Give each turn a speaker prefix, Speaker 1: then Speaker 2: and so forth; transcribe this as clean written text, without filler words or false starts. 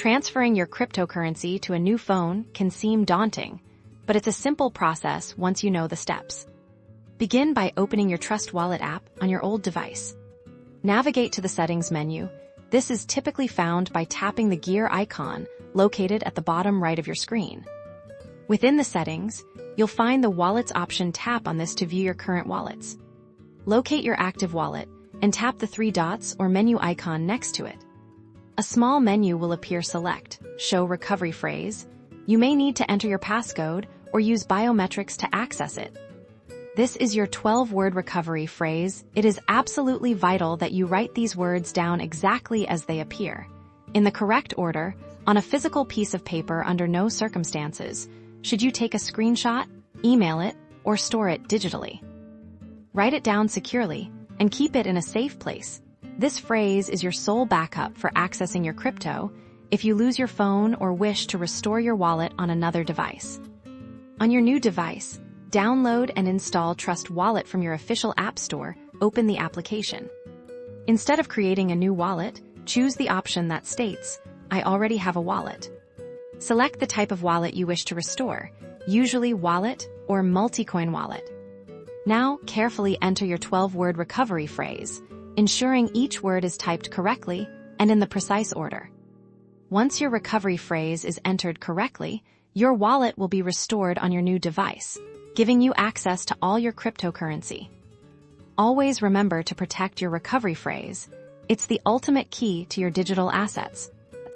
Speaker 1: Transferring your cryptocurrency to a new phone can seem daunting, but it's a simple process once you know the steps. Begin by opening your Trust Wallet app on your old device. Navigate to the Settings menu. This is typically found by tapping the gear icon located at the bottom right of your screen. Within the settings, you'll find the Wallets option. Tap on this to view your current wallets. Locate your active wallet and tap the three dots or menu icon next to it. A small menu will appear. Select Show Recovery Phrase. You may need to enter your passcode or use biometrics to access it. This is your 12-word recovery phrase. It is absolutely vital that you write these words down exactly as they appear, in the correct order, on a physical piece of paper. Under no circumstances should you take a screenshot, email it, or store it digitally. Write it down securely and keep it in a safe place. This phrase is your sole backup for accessing your crypto if you lose your phone or wish to restore your wallet on another device. On your new device, download and install Trust Wallet from your official app store. Open the application. Instead of creating a new wallet, choose the option that states, "I already have a wallet." Select the type of wallet you wish to restore, usually wallet or multi-coin wallet. Now, carefully enter your 12-word recovery phrase, ensuring each word is typed correctly and in the precise order. Once your recovery phrase is entered correctly, your wallet will be restored on your new device, giving you access to all your cryptocurrency. Always remember to protect your recovery phrase. It's the ultimate key to your digital assets.